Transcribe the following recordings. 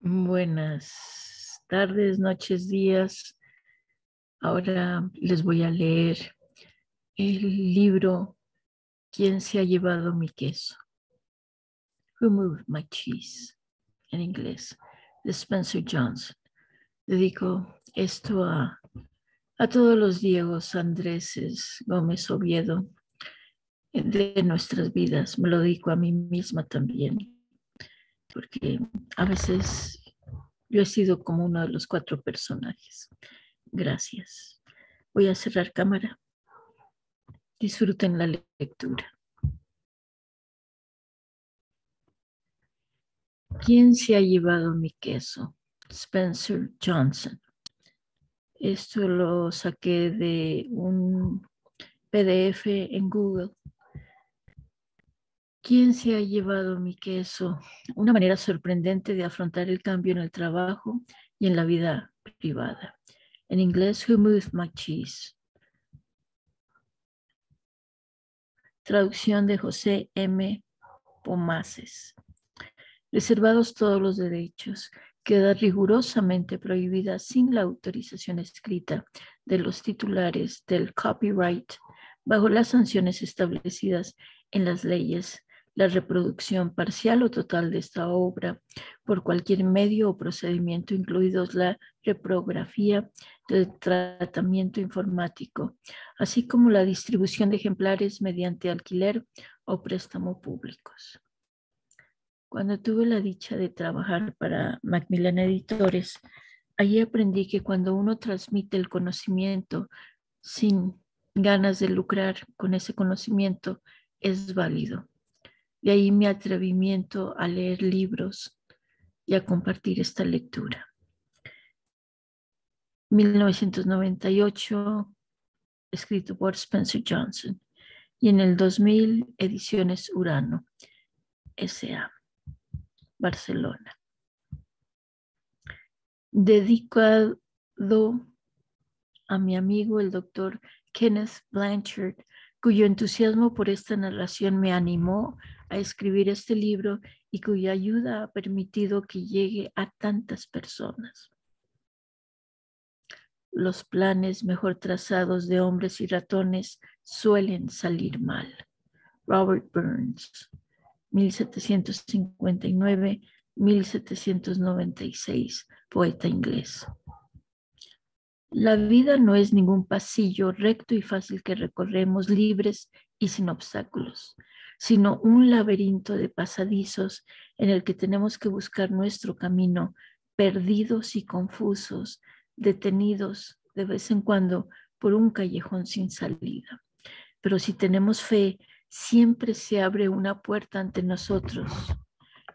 Buenas tardes, noches, días. Ahora les voy a leer el libro ¿Quién se ha llevado mi queso? Who moved my cheese? En inglés, de Spencer Johnson. Dedico esto a todos los Diegos Andréses Gómez Oviedo de nuestras vidas. Me lo dedico a mí misma también, porque a veces yo he sido como uno de los 4 personajes. Gracias. Voy a cerrar cámara. Disfruten la lectura. ¿Quién se ha llevado mi queso? Spencer Johnson. Esto lo saqué de un PDF en Google. ¿Quién se ha llevado mi queso? Una manera sorprendente de afrontar el cambio en el trabajo y en la vida privada. En inglés, Who moved my cheese? Traducción de José M. Pomaces. Reservados todos los derechos, queda rigurosamente prohibida sin la autorización escrita de los titulares del copyright, bajo las sanciones establecidas en las leyes, la reproducción parcial o total de esta obra por cualquier medio o procedimiento, incluidos la reprografía, el tratamiento informático, así como la distribución de ejemplares mediante alquiler o préstamo públicos. Cuando tuve la dicha de trabajar para Macmillan Editores, allí aprendí que cuando uno transmite el conocimiento sin ganas de lucrar con ese conocimiento, es válido. De ahí mi atrevimiento a leer libros y a compartir esta lectura. 1998, escrito por Spencer Johnson, y en el 2000, Ediciones Urano, S.A., Barcelona. Dedicado a mi amigo el doctor Kenneth Blanchard, cuyo entusiasmo por esta narración me animó a escribir este libro y cuya ayuda ha permitido que llegue a tantas personas. Los planes mejor trazados de hombres y ratones suelen salir mal. Robert Burns, 1759-1796, poeta inglés. La vida no es ningún pasillo recto y fácil que recorremos libres y sin obstáculos, sino un laberinto de pasadizos en el que tenemos que buscar nuestro camino, perdidos y confusos, detenidos de vez en cuando por un callejón sin salida. Pero si tenemos fe, siempre se abre una puerta ante nosotros.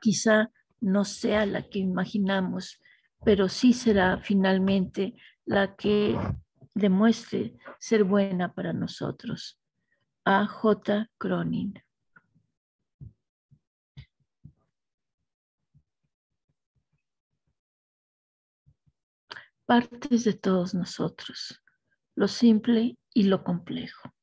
Quizá no sea la que imaginamos, pero sí será finalmente la que demuestre ser buena para nosotros. A. J. Cronin. Partes de todos nosotros, lo simple y lo complejo.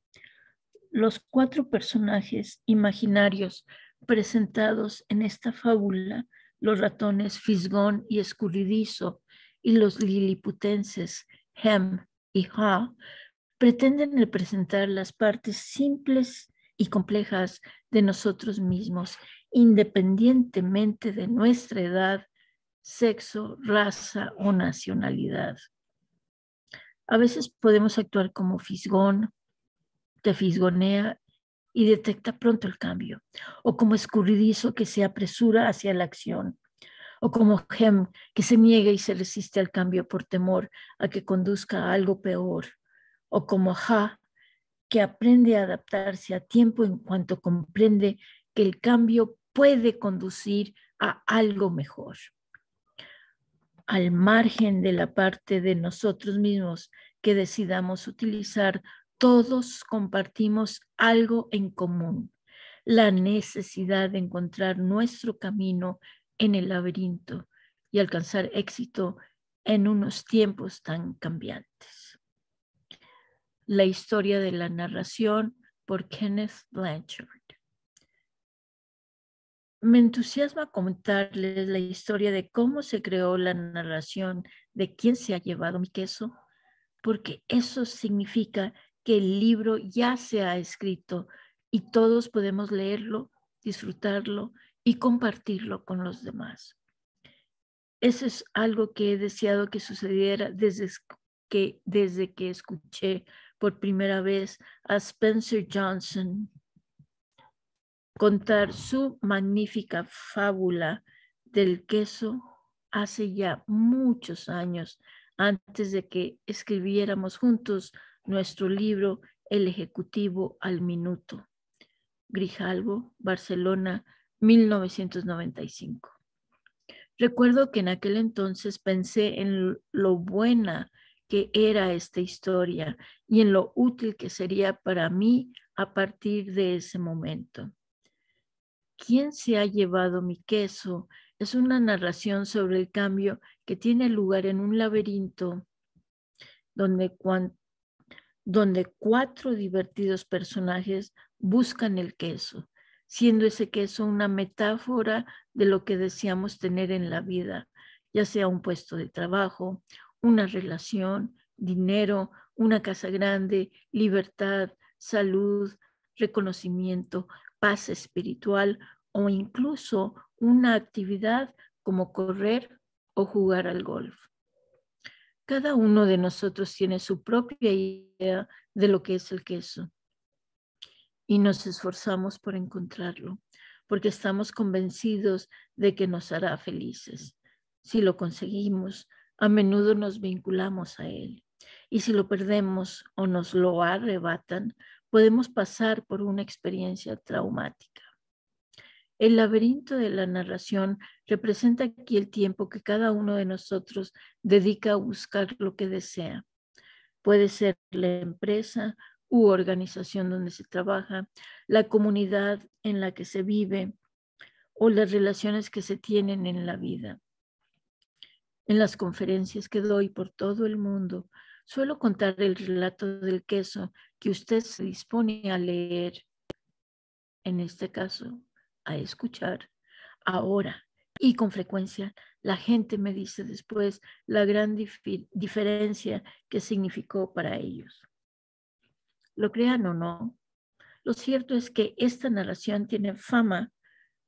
Los 4 personajes imaginarios presentados en esta fábula, los ratones Fisgón y Escurridizo y los liliputenses Hem y Ha, pretenden representar las partes simples y complejas de nosotros mismos, independientemente de nuestra edad, sexo, raza o nacionalidad. A veces podemos actuar como Fisgón, te fisgonea y detecta pronto el cambio, o como Escurridizo que se apresura hacia la acción, o como Hem que se niega y se resiste al cambio por temor a que conduzca a algo peor, o como Ha que aprende a adaptarse a tiempo en cuanto comprende que el cambio puede conducir a algo mejor. Al margen de la parte de nosotros mismos que decidamos utilizar, todos compartimos algo en común: la necesidad de encontrar nuestro camino en el laberinto y alcanzar éxito en unos tiempos tan cambiantes. La historia de la narración por Kenneth Blanchard. Me entusiasma contarles la historia de cómo se creó la narración de quién se ha llevado mi queso, porque eso significa que el libro ya se ha escrito y todos podemos leerlo, disfrutarlo y compartirlo con los demás. Eso es algo que he deseado que sucediera desde que escuché por primera vez a Spencer Johnson contar su magnífica fábula del queso hace ya muchos años, antes de que escribiéramos juntos nuestro libro El Ejecutivo al Minuto. Grijalbo, Barcelona, 1995. Recuerdo que en aquel entonces pensé en lo buena que era esta historia y en lo útil que sería para mí a partir de ese momento. ¿Quién se ha llevado mi queso? Es una narración sobre el cambio que tiene lugar en un laberinto donde, donde 4 divertidos personajes buscan el queso, siendo ese queso una metáfora de lo que deseamos tener en la vida, ya sea un puesto de trabajo, una relación, dinero, una casa grande, libertad, salud, reconocimiento, paz espiritual o incluso una actividad como correr o jugar al golf. Cada uno de nosotros tiene su propia idea de lo que es el queso y nos esforzamos por encontrarlo, porque estamos convencidos de que nos hará felices. Si lo conseguimos, a menudo nos vinculamos a él. Y si lo perdemos o nos lo arrebatan, podemos pasar por una experiencia traumática. El laberinto de la narración representa aquí el tiempo que cada uno de nosotros dedica a buscar lo que desea. Puede ser la empresa u organización donde se trabaja, la comunidad en la que se vive o las relaciones que se tienen en la vida. En las conferencias que doy por todo el mundo, suelo contar el relato del queso que usted se dispone a leer, en este caso, a escuchar ahora. Y con frecuencia la gente me dice después la gran diferencia que significó para ellos. Lo crean o no, lo cierto es que esta narración tiene fama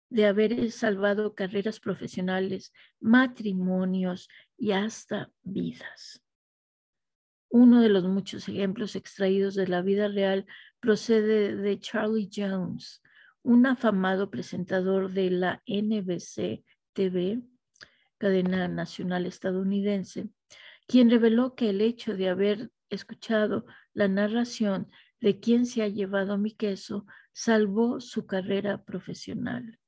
de haber salvado carreras profesionales, matrimonios y hasta vidas. Uno de los muchos ejemplos extraídos de la vida real procede de Charlie Jones, un afamado presentador de la NBC TV, cadena nacional estadounidense, quien reveló que el hecho de haber escuchado la narración de quién se ha llevado mi queso salvó su carrera profesional.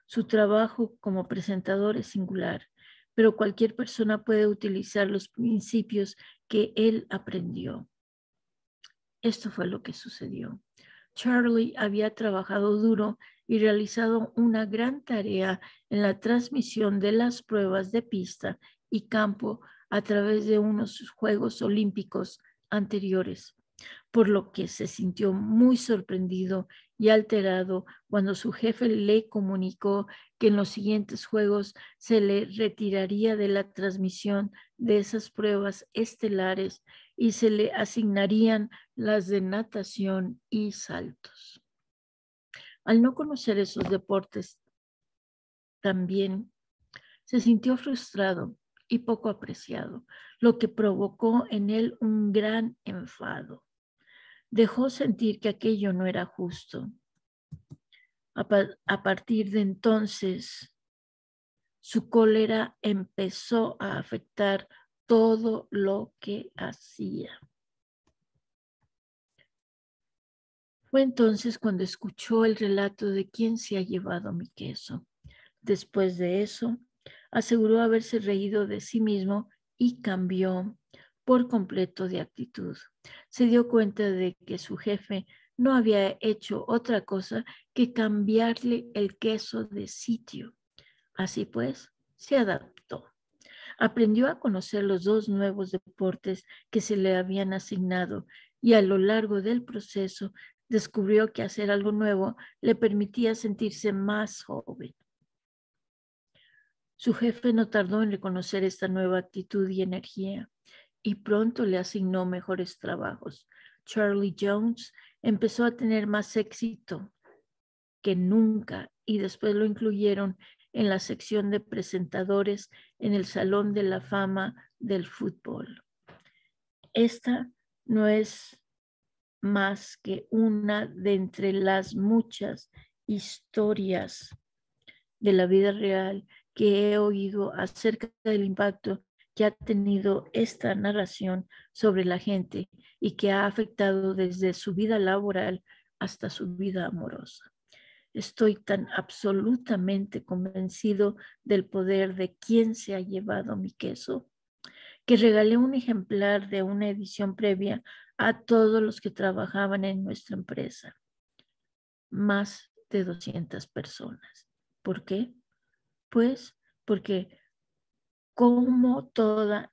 Su trabajo como presentador es singular, pero cualquier persona puede utilizar los principios que él aprendió. Esto fue lo que sucedió. Charlie había trabajado duro y realizado una gran tarea en la transmisión de las pruebas de pista y campo a través de unos Juegos Olímpicos anteriores, por lo que se sintió muy sorprendido y alterado cuando su jefe le comunicó que en los siguientes Juegos se le retiraría de la transmisión de esas pruebas estelares y se le asignarían las de natación y saltos. Al no conocer esos deportes, también se sintió frustrado y poco apreciado, lo que provocó en él un gran enfado. Dejó sentir que aquello no era justo. A partir de entonces, su cólera empezó a afectar todo lo que hacía. Fue entonces cuando escuchó el relato de quién se ha llevado mi queso. Después de eso, aseguró haberse reído de sí mismo y cambió por completo de actitud. Se dio cuenta de que su jefe no había hecho otra cosa que cambiarle el queso de sitio. Así pues, se adaptó. Aprendió a conocer los 2 nuevos deportes que se le habían asignado y a lo largo del proceso descubrió que hacer algo nuevo le permitía sentirse más joven. Su jefe no tardó en reconocer esta nueva actitud y energía y pronto le asignó mejores trabajos. Charlie Jones empezó a tener más éxito que nunca y después lo incluyeron en la sección de presentadores en el Salón de la Fama del Fútbol. Esta no es más que una de entre las muchas historias de la vida real que he oído acerca del impacto que ha tenido esta narración sobre la gente y que ha afectado desde su vida laboral hasta su vida amorosa. Estoy tan absolutamente convencido del poder de quien se ha llevado mi queso que regalé un ejemplar de una edición previa a todos los que trabajaban en nuestra empresa. Más de 200 personas. ¿Por qué? Pues porque como toda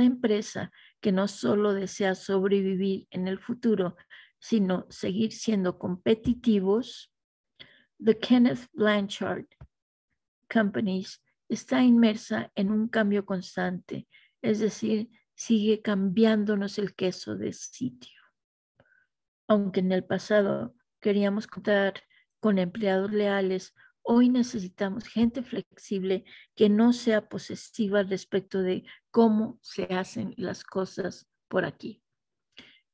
empresa que no solo desea sobrevivir en el futuro, sino seguir siendo competitivos, The Kenneth Blanchard Companies está inmersa en un cambio constante, es decir, sigue cambiándonos el queso de sitio. Aunque en el pasado queríamos contar con empleados leales, hoy necesitamos gente flexible que no sea posesiva respecto de cómo se hacen las cosas por aquí.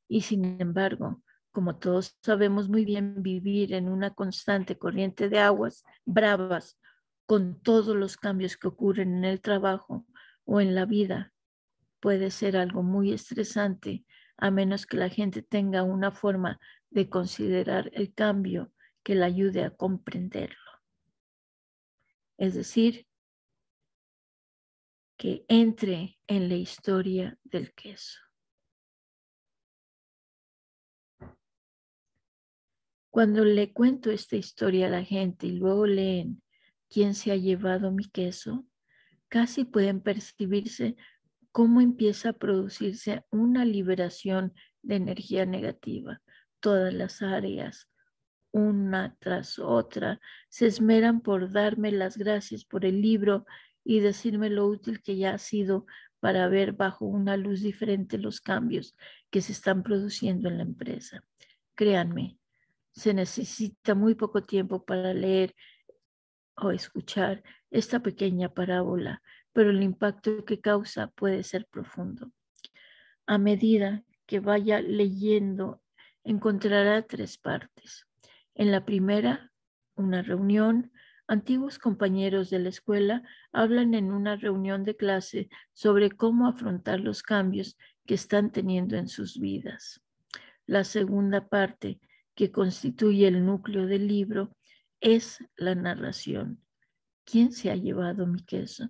Y sin embargo, como todos sabemos muy bien, vivir en una constante corriente de aguas bravas con todos los cambios que ocurren en el trabajo o en la vida puede ser algo muy estresante a menos que la gente tenga una forma de considerar el cambio que la ayude a comprenderlo. Es decir, que entre en la historia del queso. Cuando le cuento esta historia a la gente y luego leen quién se ha llevado mi queso, casi pueden percibirse cómo empieza a producirse una liberación de energía negativa. Todas las áreas, una tras otra, se esmeran por darme las gracias por el libro y decirme lo útil que ya ha sido para ver bajo una luz diferente los cambios que se están produciendo en la empresa. Créanme, se necesita muy poco tiempo para leer o escuchar esta pequeña parábola, pero el impacto que causa puede ser profundo. A medida que vaya leyendo, encontrará tres partes. En la primera, una reunión. Antiguos compañeros de la escuela hablan en una reunión de clase sobre cómo afrontar los cambios que están teniendo en sus vidas. La segunda parte, que constituye el núcleo del libro, es la narración. ¿Quién se ha llevado mi queso?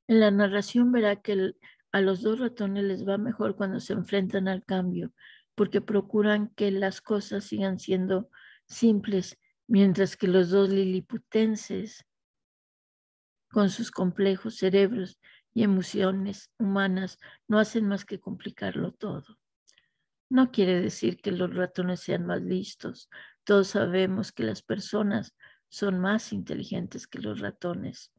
En la narración verá que a los dos ratones les va mejor cuando se enfrentan al cambio, porque procuran que las cosas sigan siendo simples, mientras que los dos liliputenses, con sus complejos cerebros y emociones humanas, no hacen más que complicarlo todo. No quiere decir que los ratones sean más listos. Todos sabemos que las personas son más inteligentes que los ratones.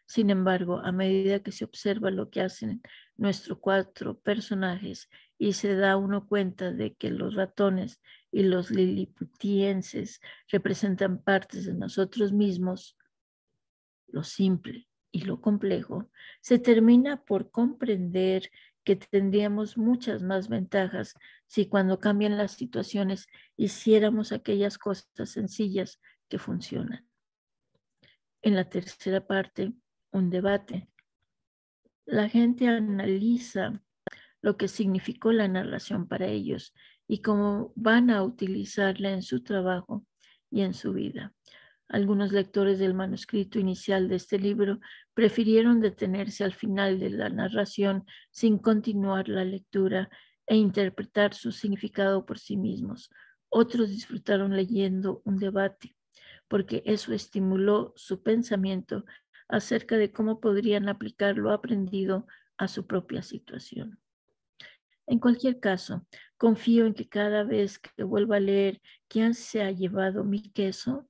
Sin embargo, a medida que se observa lo que hacen nuestros cuatro personajes y se da uno cuenta de que los ratones y los liliputienses representan partes de nosotros mismos, lo simple y lo complejo, se termina por comprender que tendríamos muchas más ventajas si cuando cambian las situaciones hiciéramos aquellas cosas sencillas que funcionan. En la tercera parte, un debate. La gente analiza lo que significó la narración para ellos y cómo van a utilizarla en su trabajo y en su vida. Algunos lectores del manuscrito inicial de este libro prefirieron detenerse al final de la narración sin continuar la lectura e interpretar su significado por sí mismos. Otros disfrutaron leyendo un debate porque eso estimuló su pensamiento acerca de cómo podrían aplicar lo aprendido a su propia situación. En cualquier caso, confío en que cada vez que vuelva a leer quién se ha llevado mi queso,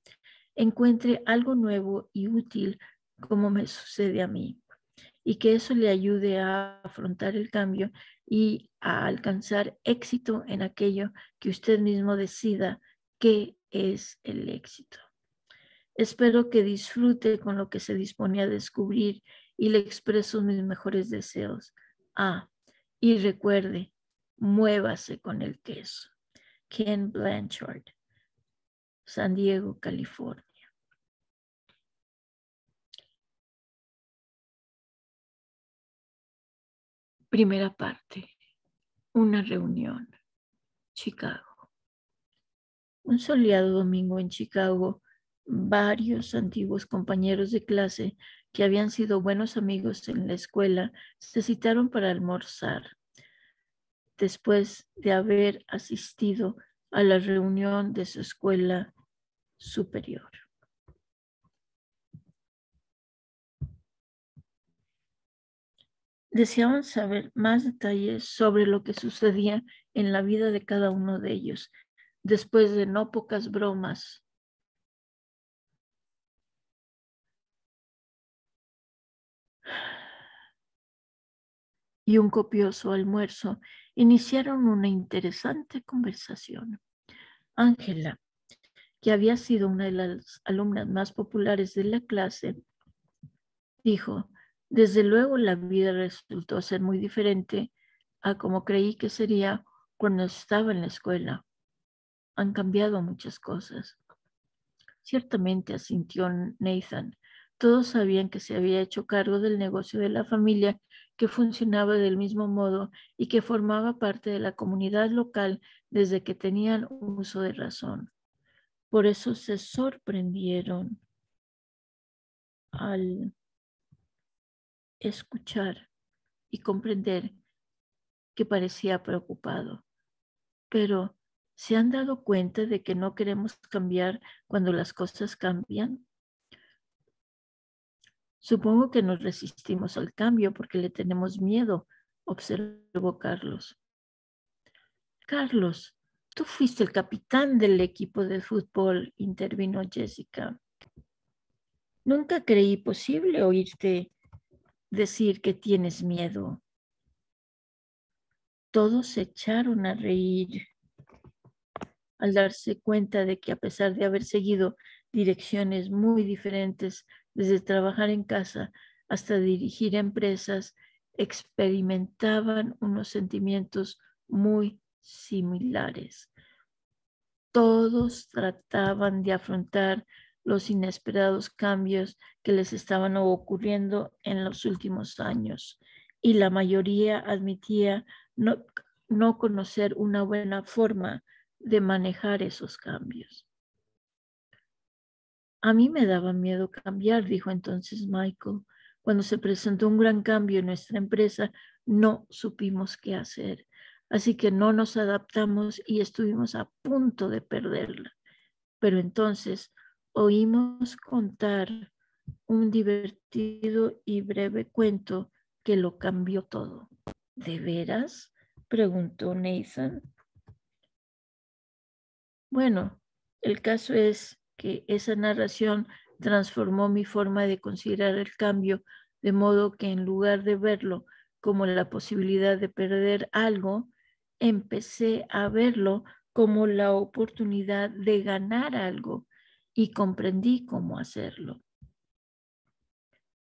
encuentre algo nuevo y útil como me sucede a mí, y que eso le ayude a afrontar el cambio y a alcanzar éxito en aquello que usted mismo decida qué es el éxito. Espero que disfrute con lo que se dispone a descubrir y le expreso mis mejores deseos. Y recuerde, muévase con el queso. Ken Blanchard, San Diego, California. Primera parte. Una reunión. Chicago. Un soleado domingo en Chicago, varios antiguos compañeros de clase que habían sido buenos amigos en la escuela se citaron para almorzar después de haber asistido a la reunión de su escuela superior. Deseaban saber más detalles sobre lo que sucedía en la vida de cada uno de ellos, después de no pocas bromas y un copioso almuerzo, iniciaron una interesante conversación. Ángela, que había sido una de las alumnas más populares de la clase, dijo: desde luego la vida resultó ser muy diferente a como creí que sería cuando estaba en la escuela. Han cambiado muchas cosas. Ciertamente, asintió Nathan. Todos sabían que se había hecho cargo del negocio de la familia, que funcionaba del mismo modo y que formaba parte de la comunidad local desde que tenían uso de razón. Por eso se sorprendieron al escuchar y comprender que parecía preocupado. Pero, ¿se han dado cuenta de que no queremos cambiar cuando las cosas cambian? Supongo que nos resistimos al cambio porque le tenemos miedo, observó Carlos. Carlos, tú fuiste el capitán del equipo de fútbol, intervino Jessica. Nunca creí posible oírte decir que tienes miedo. Todos se echaron a reír al darse cuenta de que, a pesar de haber seguido direcciones muy diferentes, desde trabajar en casa hasta dirigir empresas, experimentaban unos sentimientos muy similares. Todos trataban de afrontar los inesperados cambios que les estaban ocurriendo en los últimos años, y la mayoría admitía no conocer una buena forma de manejar esos cambios. A mí me daba miedo cambiar, dijo entonces Michael. Cuando se presentó un gran cambio en nuestra empresa, no supimos qué hacer. Así que no nos adaptamos y estuvimos a punto de perderla. Pero entonces oímos contar un divertido y breve cuento que lo cambió todo. ¿De veras?, preguntó Nathan. Bueno, el caso es que esa narración transformó mi forma de considerar el cambio, de modo que en lugar de verlo como la posibilidad de perder algo, empecé a verlo como la oportunidad de ganar algo, y comprendí cómo hacerlo.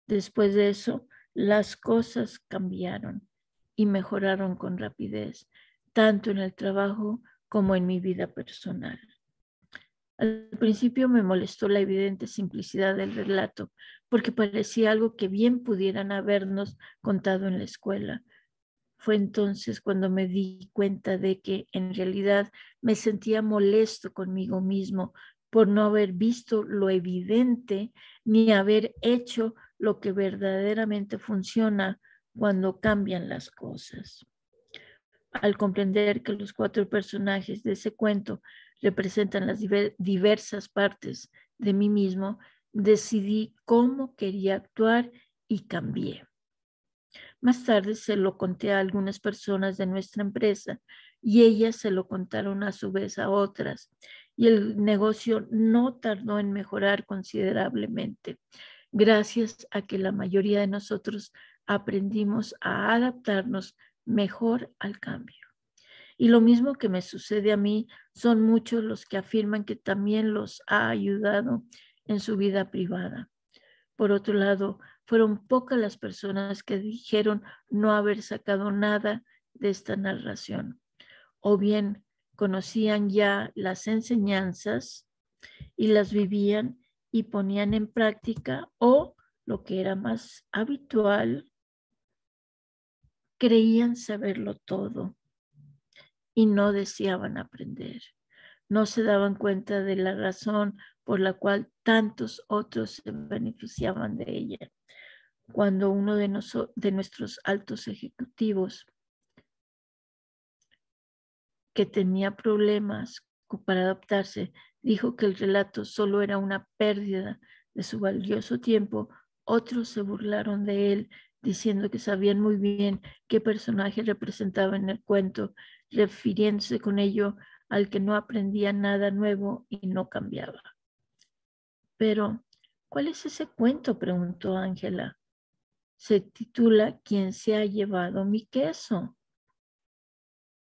Después de eso, las cosas cambiaron y mejoraron con rapidez, tanto en el trabajo como en mi vida personal. Al principio me molestó la evidente simplicidad del relato, porque parecía algo que bien pudieran habernos contado en la escuela. Fue entonces cuando me di cuenta de que en realidad me sentía molesto conmigo mismo por no haber visto lo evidente ni haber hecho lo que verdaderamente funciona cuando cambian las cosas. Al comprender que los 4 personajes de ese cuento representan las diversas partes de mí mismo, decidí cómo quería actuar y cambié. Más tarde se lo conté a algunas personas de nuestra empresa y ellas se lo contaron a su vez a otras. Y el negocio no tardó en mejorar considerablemente, gracias a que la mayoría de nosotros aprendimos a adaptarnos mejor al cambio. Y lo mismo que me sucede a mí, son muchos los que afirman que también los ha ayudado en su vida privada. Por otro lado, fueron pocas las personas que dijeron no haber sacado nada de esta narración, o bien conocían ya las enseñanzas y las vivían y ponían en práctica, o lo que era más habitual, creían saberlo todo y no deseaban aprender. No se daban cuenta de la razón por la cual tantos otros se beneficiaban de ella. Cuando uno de nuestros altos ejecutivos que tenía problemas para adaptarse, dijo que el relato solo era una pérdida de su valioso tiempo, otros se burlaron de él, diciendo que sabían muy bien qué personaje representaba en el cuento, refiriéndose con ello al que no aprendía nada nuevo y no cambiaba. Pero, ¿cuál es ese cuento?, preguntó Ángela. Se titula ¿Quién se ha llevado mi queso?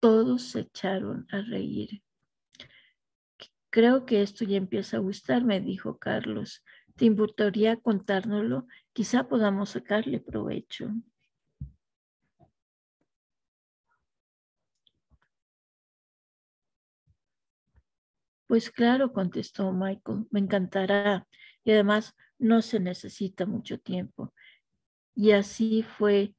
Todos se echaron a reír. Creo que esto ya empieza a gustarme, dijo Carlos. ¿Te importaría contárnoslo? Quizá podamos sacarle provecho. Pues claro, contestó Michael, me encantará. Y además no se necesita mucho tiempo. Y así fue